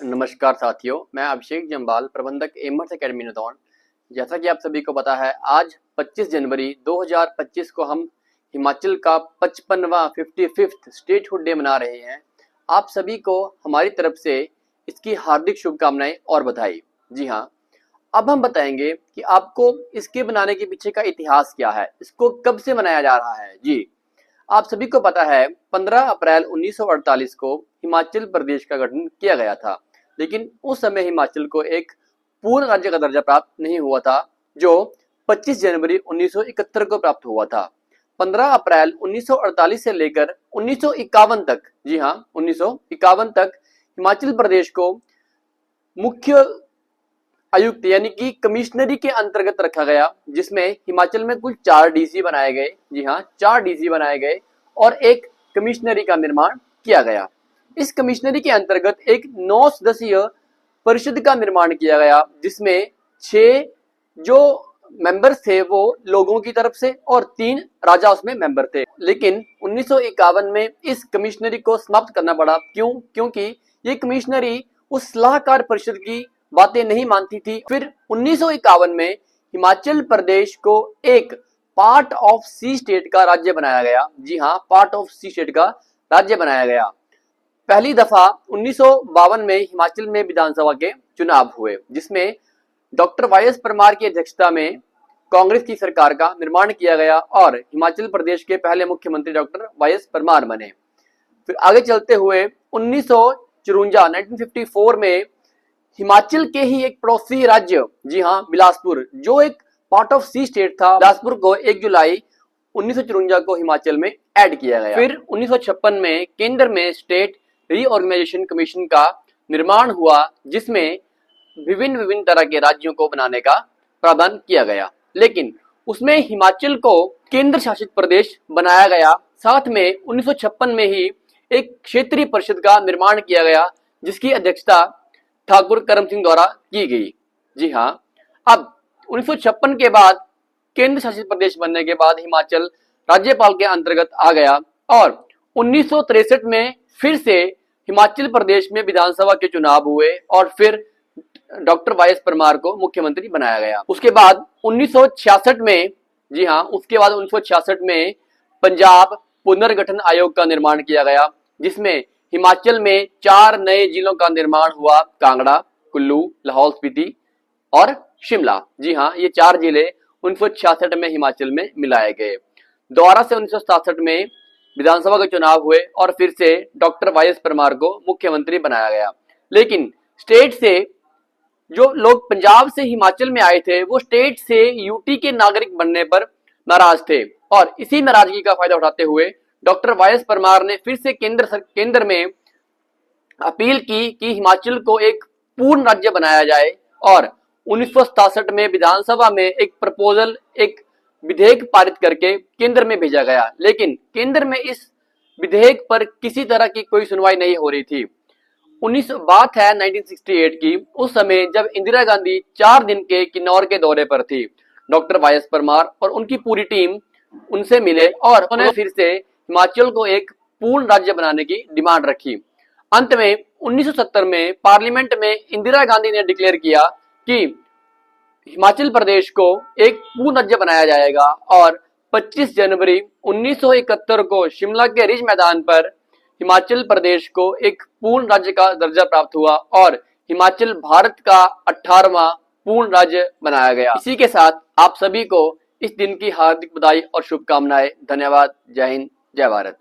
नमस्कार साथियों, मैं अभिषेक जम्बाल, प्रबंधक एमर्स एकेडमी नौतौन। जैसा कि आप सभी को पता है, आज 25 जनवरी 2025 को हम हिमाचल का 55वां 55th स्टेटहुड डे मना रहे हैं। आप सभी को हमारी तरफ से इसकी हार्दिक शुभकामनाएं और बधाई। जी हाँ, अब हम बताएंगे कि आपको इसके बनाने के पीछे का इतिहास क्या है, इसको कब से मनाया जा रहा है। जी, आप सभी को पता है 15 अप्रैल 1948 को हिमाचल प्रदेश का गठन किया गया था, लेकिन उस समय हिमाचल को एक पूर्ण राज्य का दर्जा प्राप्त नहीं हुआ था, जो 25 जनवरी 1971 को प्राप्त हुआ था। 15 अप्रैल 1948 से लेकर 1951 तक, जी हाँ 1951 तक हिमाचल प्रदेश को मुख्य आयुक्त यानी कि कमिश्नरी के अंतर्गत रखा गया, जिसमें हिमाचल में कुल 4 डीसी बनाए गए। जी हाँ, 4 डीसी बनाए गए और एक कमिश्नरी का निर्माण किया गया। इस कमिश्नरी के अंतर्गत एक 9 सदस्यीय परिषद का निर्माण किया गया, जिसमें 6 जो मेंबर्स थे वो लोगों की तरफ से और 3 राजा उसमें मेंबर थे। लेकिन 1951 में इस कमिश्नरी को समाप्त करना पड़ा। क्योंकि ये कमिश्नरी उस सलाहकार परिषद की बातें नहीं मानती थी। फिर 1951 में हिमाचल प्रदेश को एक पार्ट ऑफ सी स्टेट का राज्य बनाया गया। जी हाँ, पार्ट ऑफ सी स्टेट का राज्य बनाया गया। पहली दफा 1952 में हिमाचल में विधानसभा के चुनाव हुए, जिसमें डॉक्टर वाई.एस. परमार की अध्यक्षता में कांग्रेस की सरकार का निर्माण किया गया और हिमाचल प्रदेश के पहले मुख्यमंत्री डॉक्टर वाई.एस. परमार बने। फिर आगे चलते हुए 1954 में हिमाचल के ही एक पड़ोसी राज्य, जी हाँ बिलासपुर, जो एक पार्ट ऑफ सी स्टेट था, बिलासपुर को 1 जुलाई 1954 को हिमाचल में ऐड किया गया। फिर 1956 में केंद्र में स्टेट रीऑर्गेनाइजेशन कमीशन का निर्माण हुआ, जिसमें विभिन्न तरह के राज्यों को बनाने का प्रावधान किया गया, लेकिन उसमें हिमाचल को केंद्र शासित प्रदेश बनाया गया। साथ में 1956 में ही एक क्षेत्रीय परिषद का निर्माण किया गया, जिसकी अध्यक्षता ठाकुर करम सिंह द्वारा की गई। जी हाँ, अब 1956 के बाद केंद्र शासित प्रदेश बनने के बाद हिमाचल राज्यपाल के अंतर्गत आ गया और 1963 में फिर से हिमाचल प्रदेश में विधानसभा के चुनाव हुए और फिर डॉक्टर वाई.एस. परमार को मुख्यमंत्री बनाया गया। उसके बाद 1966 में, जी हाँ, उसके बाद 1966 में पंजाब पुनर्गठन आयोग का निर्माण किया गया, जिसमें हिमाचल में 4 नए जिलों का निर्माण हुआ, कांगड़ा, कुल्लू, लाहौल स्पीति और शिमला। जी हाँ, ये 4 जिले 1966 में हिमाचल में मिलाए गए। दोबारा से 1967 में विधानसभा के चुनाव हुए और फिर से डॉक्टर वाई.एस. परमार को मुख्यमंत्री बनाया गया। लेकिन स्टेट से जो लोग पंजाब से हिमाचल में आए थे, वो स्टेट से यूटी के नागरिक बनने पर नाराज थे और इसी नाराजगी का फायदा उठाते हुए डॉक्टर वाई.एस. परमार ने फिर से केंद्र में अपील की कि हिमाचल को एक पूर्ण राज्य बनाया जाए और 1967 में विधानसभा में एक प्रपोजल, एक विधेयक पारित करके केंद्र में भेजा गया, लेकिन केंद्र में इस विधेयक पर किसी तरह की कोई सुनवाई नहीं हो रही थी। बात है 1968 की। उस समय जब इंदिरा गांधी 4 दिन के किन्नौर के दौरे पर थी, डॉक्टर वाई.एस. परमार और उनकी पूरी टीम उनसे मिले और उन्होंने फिर से हिमाचल को एक पूर्ण राज्य बनाने की डिमांड रखी। अंत में 1970 में पार्लियामेंट में इंदिरा गांधी ने डिक्लेयर किया कि हिमाचल प्रदेश को एक पूर्ण राज्य बनाया जाएगा और 25 जनवरी 1971 को शिमला के रिज मैदान पर हिमाचल प्रदेश को एक पूर्ण राज्य का दर्जा प्राप्त हुआ और हिमाचल भारत का 18वां पूर्ण राज्य बनाया गया। इसी के साथ आप सभी को इस दिन की हार्दिक बधाई और शुभकामनाएं। धन्यवाद। जय हिंद, जय भारत।